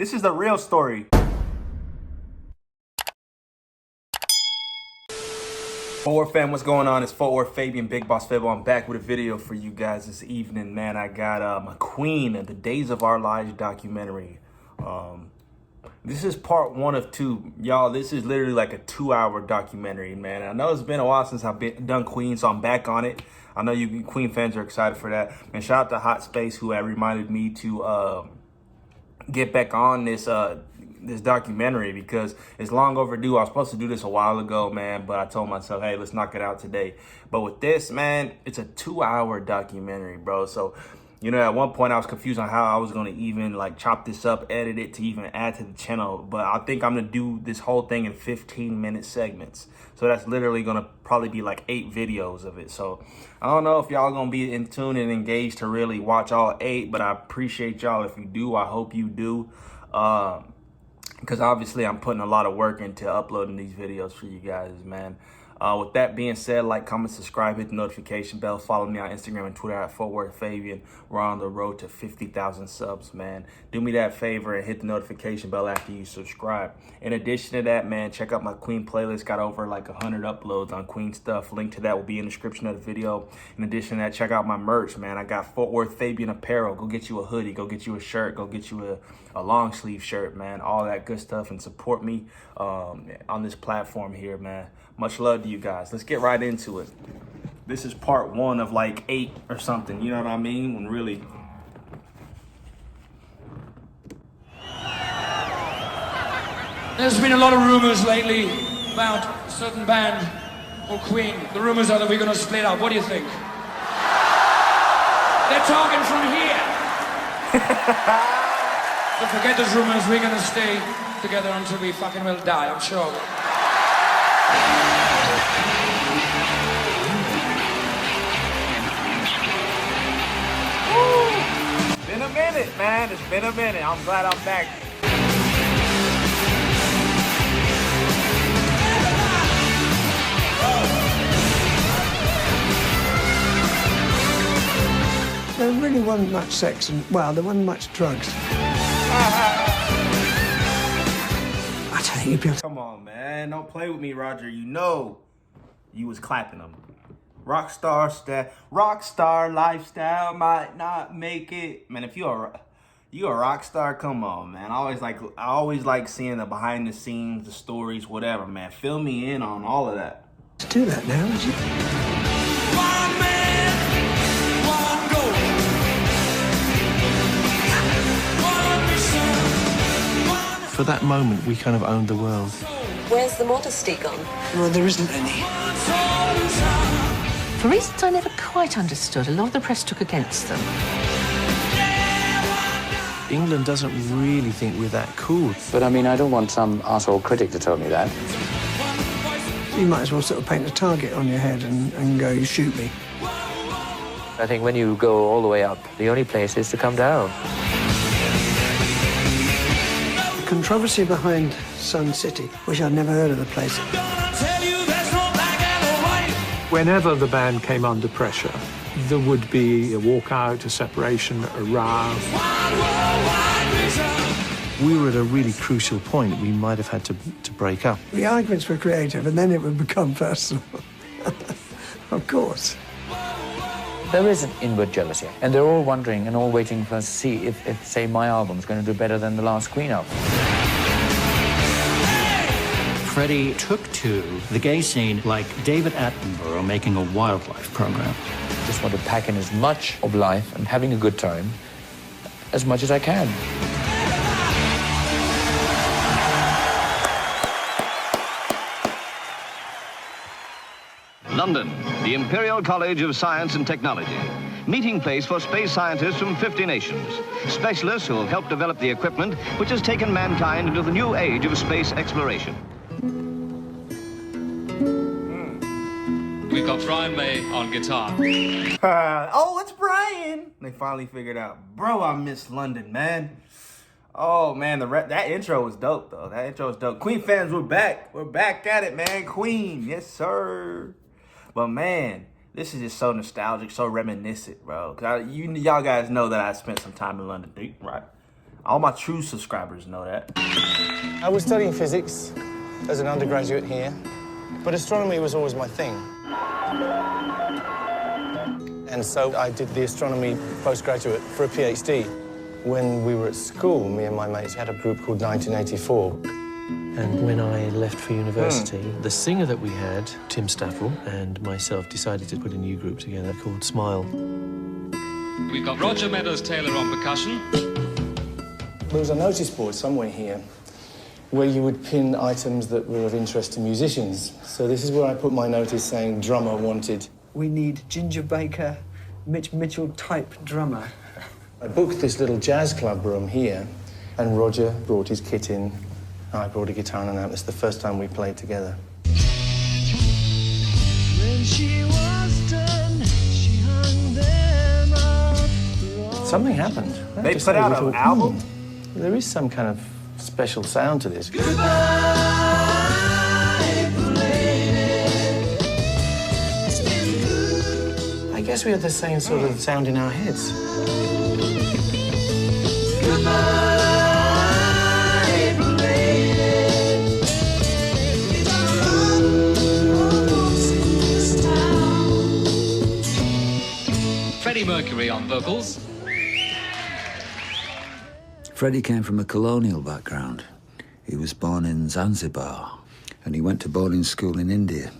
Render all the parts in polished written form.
This is the real story. Fort Worth fam, what's going on? It's Fort Worth Fabian, BigBossFabo. I'm back with a video for you guys this evening, man. I got my Queen, the Days of Our Lives documentary. This is part 1 of 2. Y'all, this is literally like a 2-hour documentary, man. I know it's been a while since I've done Queen, so I'm back on it. I know you Queen fans are excited for that. And shout out to Hot Space, who had reminded me to get back on this this documentary because it's long overdue. I was supposed to do this a while ago, man, but I told myself, hey, let's knock it out today. But with this, man, it's a 2-hour documentary, bro. So, you know, at one point I was confused on how I was going to even like chop this up, edit it to even add to the channel. But I think I'm going to do this whole thing in 15-minute segments. So that's literally going to probably be like 8 videos of it. So I don't know if y'all going to be in tune and engaged to really watch all 8, but I appreciate y'all if you do. I hope you do. Because obviously I'm putting a lot of work into uploading these videos for you guys, man. With that being said, like, comment, subscribe, hit the notification bell. Follow me on Instagram and Twitter at Fort Worth Fabian. We're on the road to 50,000 subs, man. Do me that favor and hit the notification bell after you subscribe. In addition to that, man, check out my Queen playlist. Got over like 100 uploads on Queen stuff. Link to that will be in the description of the video. In addition to that, check out my merch, man. I got Fort Worth Fabian apparel. Go get you a hoodie. Go get you a shirt. Go get you a long sleeve shirt, man. All that good stuff, and support me on this platform here, man. Much love to you guys. Let's get right into it. This is part 1 of like 8 or something. You know what I mean? When really... There's been a lot of rumors lately about a certain band called Queen. The rumors are that we're going to split up. What do you think? They're talking from here. But forget those rumors. We're going to stay together until we fucking will die, I'm sure. Been a minute, man. It's been a minute. I'm glad I'm back. There really wasn't much sex and, well, there wasn't much drugs. I don't think you'd be able to... Come on, man. Don't play with me, Roger. You know you was clapping them. Rockstar lifestyle might not make it. Man, if you a rock star, come on, man. I always like seeing the behind the scenes, the stories, whatever, man. Fill me in on all of that. do that now, would you? One man, one goal. One mission, one... For that moment, we kind of owned the world. Where's the modesty gone? Well, there isn't any. For reasons I never quite understood, a lot of the press took against them. England doesn't really think we're that cool. But I mean, I don't want some arsehole critic to tell me that. You might as well sort of paint a target on your head and go, you shoot me. I think when you go all the way up, the only place is to come down. The controversy behind Sun City. Wish I'd never heard of the place. Whenever the band came under pressure, there would be a walkout, a separation, a row. We were at a really crucial point. We might have had to break up. The arguments were creative, and then it would become personal. Of course. There is an inward jealousy, and they're all wondering and all waiting for us to see if say, my album's going to do better than the last Queen album. Freddie took to the gay scene like David Attenborough making a wildlife program. Just want to pack in as much of life and having a good time as much as I can. London, the Imperial College of Science and Technology. Meeting place for space scientists from 50 nations. Specialists who will help develop the equipment which has taken mankind into the new age of space exploration. We've got Brian May on guitar. Oh, it's Brian. They finally figured out. Bro, I miss London, man. Oh, man, that intro was dope, though. That intro was dope. Queen fans, we're back. We're back at it, man. Queen, yes, sir. But, man, this is just so nostalgic, so reminiscent, bro. Y'all guys know that I spent some time in London, right? All my true subscribers know that. I was studying physics as an undergraduate here, but astronomy was always my thing. And so I did the astronomy postgraduate for a PhD. When we were at school, me and my mates had a group called 1984. And when I left for university, the singer that we had, Tim Staffel, and myself decided to put a new group together called Smile. We've got Roger Meadows-Taylor on percussion. There was a notice board somewhere here where you would pin items that were of interest to musicians. So this is where I put my notice saying drummer wanted. We need Ginger Baker, Mitch Mitchell type drummer. I booked this little jazz club room here, and Roger brought his kit in. I brought a guitar and an amp. It's the first time we played together. When she was done, she hung them up. Something happened. They put out an album? There is some kind of special sound to this. I guess we had the same sort of sound in our heads. Freddie Mercury on vocals. Freddie came from a colonial background. He was born in Zanzibar, and he went to boarding school in India.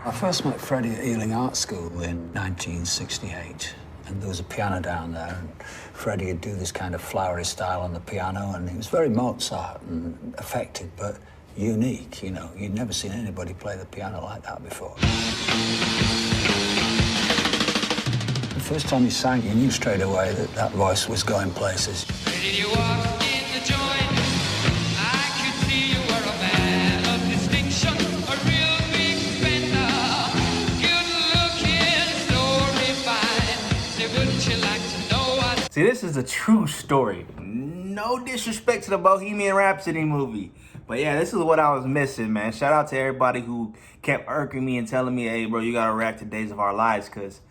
I first met Freddie at Ealing Art School in 1968, and there was a piano down there, and Freddie would do this kind of flowery style on the piano, and he was very Mozart and affected, but unique, you know. You'd never seen anybody play the piano like that before. The first time he sang, you knew straight away that that voice was going places. Did you walk in the joint? I could see you were a man of distinction, a real big spender, good looking, so refined. Say, wouldn't you like to know what? See, this is a true story. No disrespect to the Bohemian Rhapsody movie. But yeah, this is what I was missing, man. Shout out to everybody who kept irking me and telling me, hey, bro, you gotta react to Days of Our Lives, because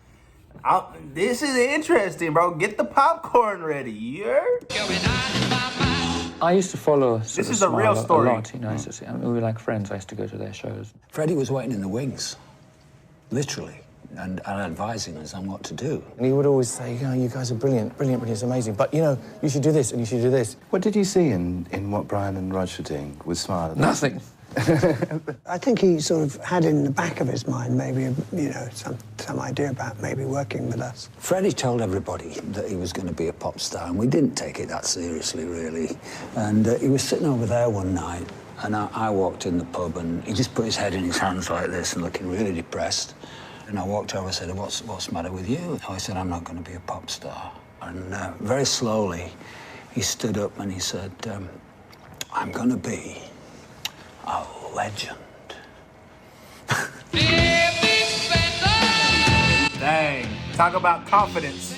this is interesting, bro. Get the popcorn ready, yeah? I used to follow This is a real story. A lot, you know. We were like friends. I used to go to their shows. Freddie was waiting in the wings, literally, and advising us on what to do. And he would always say, you know, you guys are brilliant, brilliant, brilliant, it's amazing. But, you know, you should do this and you should do this. What did you see in what Brian and Roger were doing with Smile? Nothing. I think he sort of had in the back of his mind maybe, you know, some idea about maybe working with us. Freddie told everybody that he was going to be a pop star, and we didn't take it that seriously, really. And he was sitting over there one night, and I walked in the pub, and he just put his head in his hands like this and looking really depressed. And I walked over and said, what's the matter with you? And I said, I'm not going to be a pop star. And very slowly, he stood up and he said, I'm going to be a legend. Dang, talk about confidence.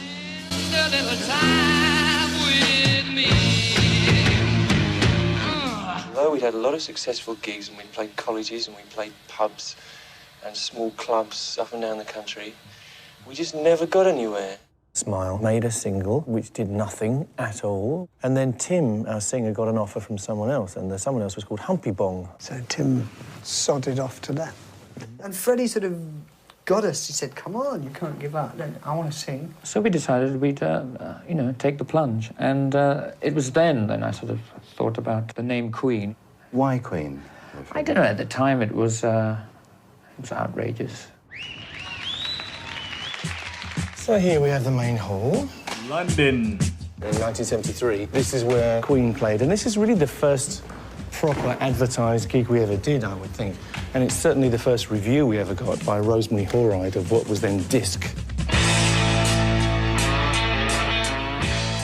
Although we'd had a lot of successful gigs and we'd played colleges and we played pubs and small clubs up and down the country, we just never got anywhere. Smile made a single which did nothing at all. And then Tim, our singer, got an offer from someone else, and the someone else was called Humpy Bong. So Tim sodded off to that. And Freddie sort of got us. He said, come on, you can't give up. I want to sing. So we decided we'd, you know, take the plunge. And it was then I sort of thought about the name Queen. Why Queen? I don't know, at the time it was outrageous. So here we have the main hall. London. In 1973, this is where Queen played, and this is really the first proper advertised gig we ever did, I would think. And it's certainly the first review we ever got by Rosemary Horide of what was then Disc.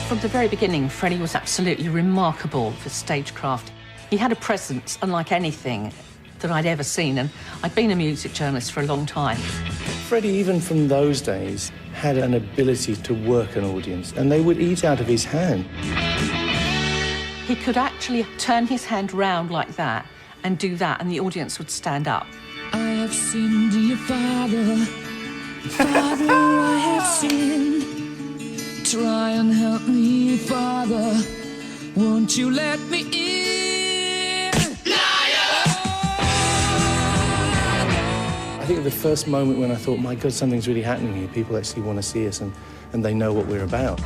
From the very beginning, Freddie was absolutely remarkable for stagecraft. He had a presence unlike anything that I'd ever seen, and I'd been a music journalist for a long time. Freddie, even from those days, had an ability to work an audience, and they would eat out of his hand. He could actually turn his hand round like that and do that, and the audience would stand up. I have sinned, dear Father, Father, I have sinned. try and help me, Father? Won't you let me in? I think the first moment when I thought, my God, something's really happening here. People actually want to see us and they know what we're about.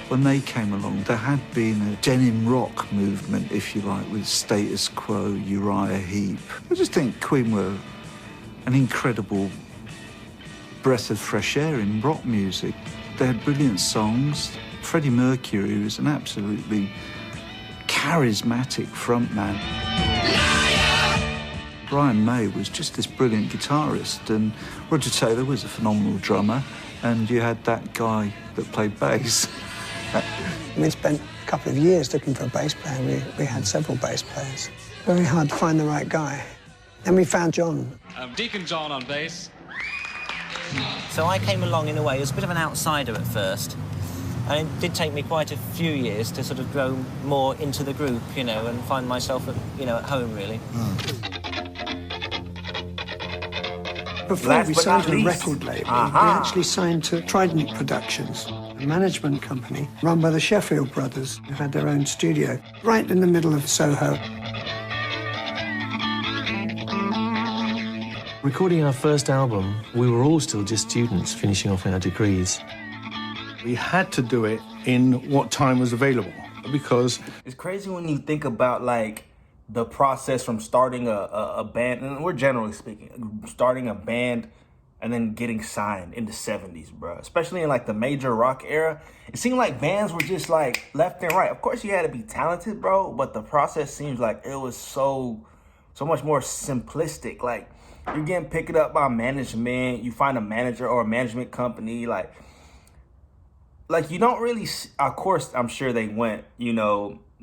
When they came along, there had been a denim rock movement, if you like, with Status Quo, Uriah Heep. I just think Queen were an incredible breath of fresh air in rock music. They had brilliant songs. Freddie Mercury was an absolutely charismatic frontman. Brian May was just this brilliant guitarist, and Roger Taylor was a phenomenal drummer, and you had that guy that played bass. We spent a couple of years looking for a bass player. We had several bass players. Very hard to find the right guy. Then we found John. Deacon John on bass. So I came along in a way as a bit of an outsider at first. And it did take me quite a few years to sort of grow more into the group, you know, and find myself, at home, really. Before we signed to a record label, we actually signed to Trident Productions, a management company run by the Sheffield brothers, who had their own studio right in the middle of Soho. Recording our first album, we were all still just students finishing off our degrees. We had to do it in what time was available, because it's crazy when you think about, like, the process from starting a band, and we're generally speaking, starting a band and then getting signed in the 70s, bro. Especially in, like, the major rock era. It seemed like bands were just, like, left and right. Of course, you had to be talented, bro, but the process seems like it was so much more simplistic. Like, you're getting picked up by management, you find a manager or a management company, like you don't really, of course, I'm sure they went,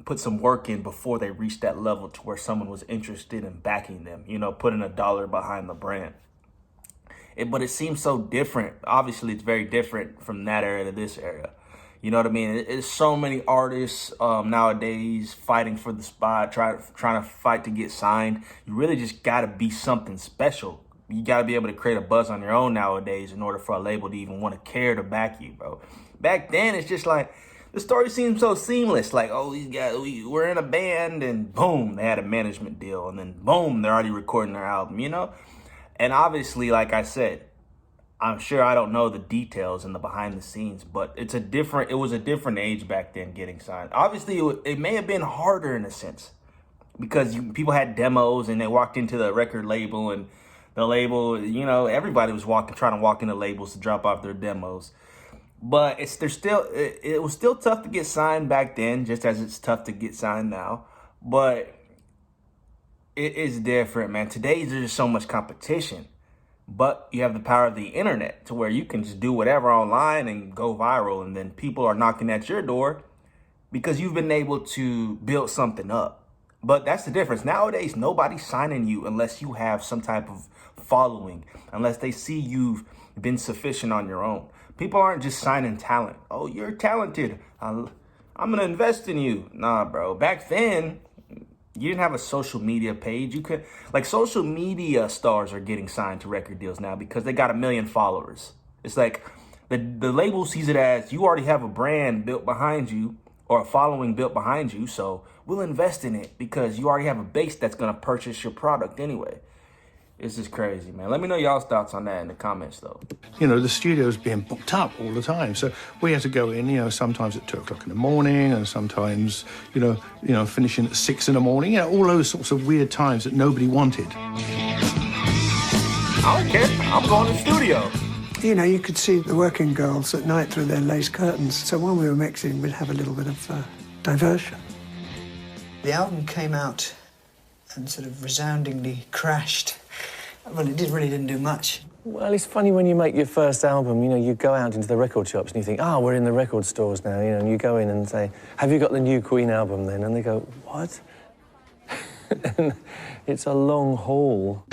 put some work in before they reached that level to where someone was interested in backing them, putting $1 behind the brand. But it seems so different. Obviously, it's very different from that era to this era. You know what I mean? It's so many artists nowadays fighting for the spot, trying to fight to get signed. You really just got to be something special. You got to be able to create a buzz on your own nowadays in order for a label to even want to care to back you, bro. Back then, it's just like, the story seemed so seamless. Like, oh, these guys, we're in a band, and boom, they had a management deal. And then boom, they're already recording their album, And obviously, like I said, I'm sure I don't know the details and the behind the scenes, but it was a different age back then getting signed. Obviously, it may have been harder in a sense because people had demos and they walked into the record label, and the label, everybody was trying to walk into labels to drop off their demos. But it was still tough to get signed back then, just as it's tough to get signed now. But it is different, man. Today, there's just so much competition. But you have the power of the internet to where you can just do whatever online and go viral. And then people are knocking at your door because you've been able to build something up. But that's the difference. Nowadays, nobody's signing you unless you have some type of following, unless they see you've been sufficient on your own. People aren't just signing talent. Oh, you're talented. I'm going to invest in you. Nah, bro. Back then, you didn't have a social media page. You could, like, social media stars are getting signed to record deals now because they got 1 million followers. It's like the label sees it as you already have a brand built behind you or a following built behind you. So we'll invest in it because you already have a base that's going to purchase your product anyway. It's just crazy, man. Let me know y'all's thoughts on that in the comments, though. The studio's being booked up all the time. So we had to go in, sometimes at 2 o'clock in the morning and sometimes, finishing at 6 in the morning. All those sorts of weird times that nobody wanted. I don't care. I'm going to the studio. You could see the working girls at night through their lace curtains. So when we were mixing, we'd have a little bit of diversion. The album came out and sort of resoundingly crashed. Well, it really didn't do much. Well, it's funny when you make your first album, you go out into the record shops and you think, we're in the record stores now, and you go in and say, have you got the new Queen album then? And they go, what? And it's a long haul.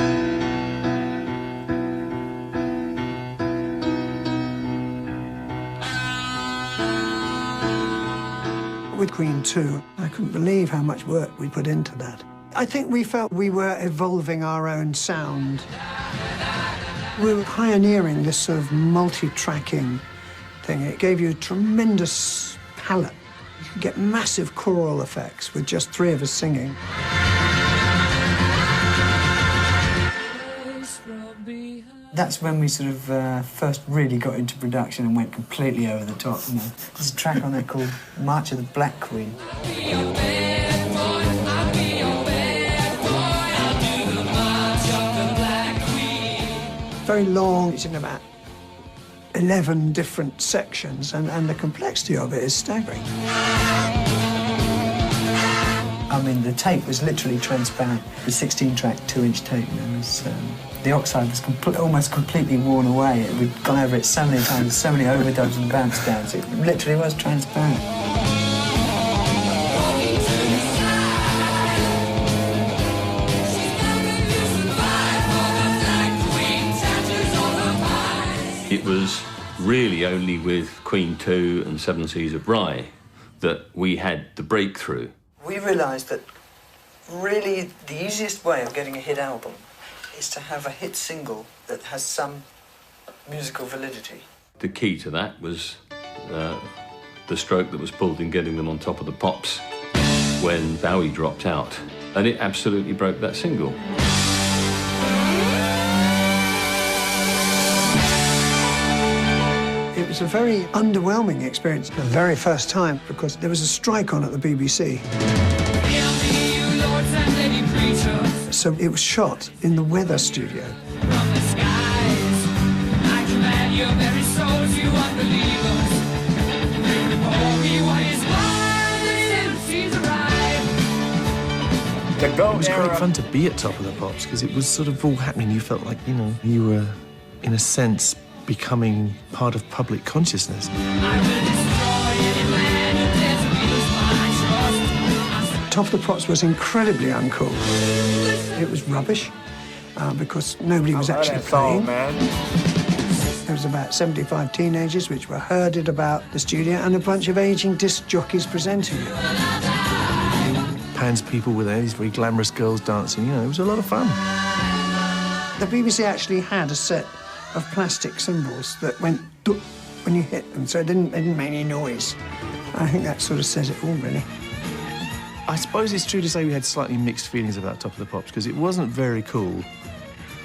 We with Queen too. I couldn't believe how much work we put into that. I think we felt we were evolving our own sound. We were pioneering this sort of multi-tracking thing. It gave you a tremendous palette. You could get massive choral effects with just 3 of us singing. That's when we sort of first really got into production and went completely over the top. You know, there's a track on there called March of the Black Queen. Very long, it's in about 11 different sections, and the complexity of it is staggering. I mean, the tape was literally transparent. The 16-track, 2-inch tape. The oxide was almost completely worn away. We'd gone over it so many times, so many overdubs and bounce downs. It literally was transparent. It was really only with Queen 2 and Seven Seas of Rye that we had the breakthrough. We realised that really the easiest way of getting a hit album is to have a hit single that has some musical validity. The key to that was the stroke that was pulled in getting them on top of the pops when Bowie dropped out, and it absolutely broke that single. It was a very underwhelming experience the very first time because there was a strike on at the BBC. So it was shot in the weather studio. The GOAT It was era. great fun to be at Top of the Pops because it was sort of all happening. You felt like, you know, you were, in a sense, becoming part of public consciousness. Top of the Pops was incredibly uncool. It was rubbish because nobody was actually playing. There was about 75 teenagers which were herded about the studio and a bunch of aging disc jockeys presenting it. Pan's people were there, these very glamorous girls dancing, you know, it was a lot of fun. The BBC actually had a set of plastic cymbals that went dup when you hit them, so they didn't make any noise. I think that sort of says it all, really. I suppose it's true to say we had slightly mixed feelings about Top of the Pops because it wasn't very cool,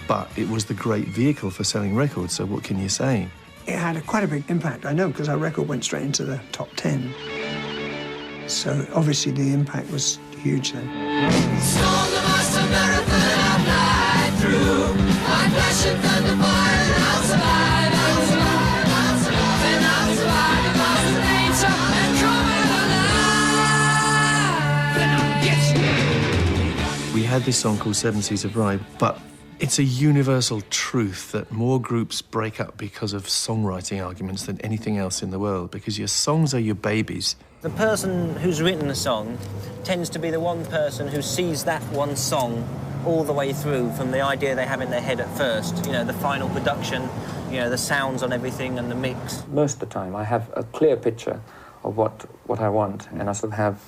but it was the great vehicle for selling records, so what can you say? It had quite a big impact, I know, because our record went straight into the top 10. So obviously the impact was huge then. We had this song called Seven Seas of Rye, but it's a universal truth that more groups break up because of songwriting arguments than anything else in the world, because your songs are your babies. The person who's written a song tends to be the one person who sees that one song all the way through, from the idea they have in their head at first, you know, the final production, you know, the sounds on everything and the mix. Most of the time I have a clear picture of what I want, and I sort of have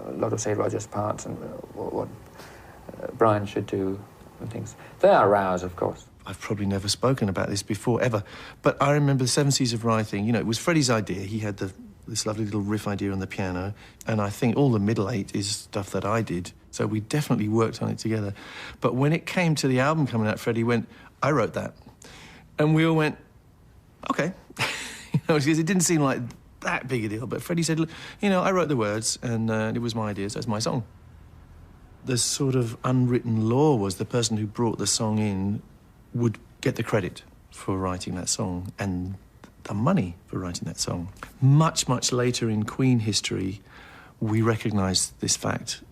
a lot of, say, Roger's parts and what Brian should do and things. There are rows, of course. I've probably never spoken about this before, ever, but I remember the Seven Seas of Rye thing. You know, it was Freddie's idea. He had this lovely little riff idea on the piano, and I think all the middle eight is stuff that I did, so we definitely worked on it together. But when it came to the album coming out, Freddie went, I wrote that. And we all went, OK. You know, because it didn't seem like that big a deal, but Freddie said, look, you know, I wrote the words, and it was my idea, so it's my song. The sort of unwritten law was the person who brought the song in would get the credit for writing that song and the money for writing that song. Much, much later in Queen history, we recognised this fact.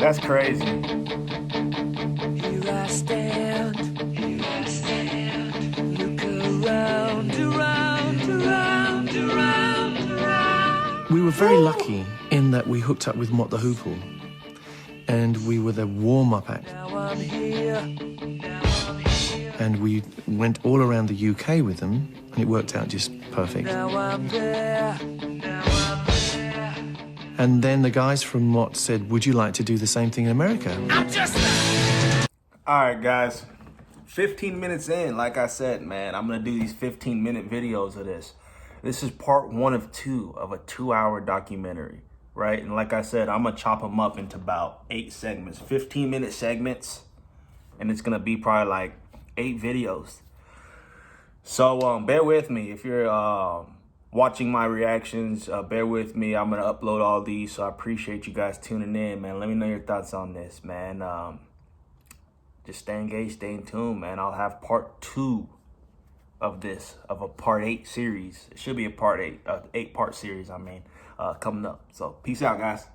That's crazy. Here I stand, look around, around. We were very lucky in that we hooked up with Mott the Hoople, and we were the warm-up act. Now I'm here. And we went all around the UK with them, And it worked out just perfect. Now I'm there. And then the guys from Mott said, would you like to do the same thing in America? All right, guys. 15 minutes in, like I said, man, I'm going to do these 15-minute videos of this. This is part 1 of 2 of a 2-hour documentary, right? And like I said, I'm going to chop them up into about 8 segments, 15-minute segments. And it's going to be probably like 8 videos. So bear with me. If you're watching my reactions, bear with me. I'm going to upload all these, so I appreciate you guys tuning in, man. Let me know your thoughts on this, man. Just stay engaged, stay in tune, man. I'll have part 2 of this, of a part 8 series. It should be a part 8, 8-part series, I mean, coming up. So peace out, guys.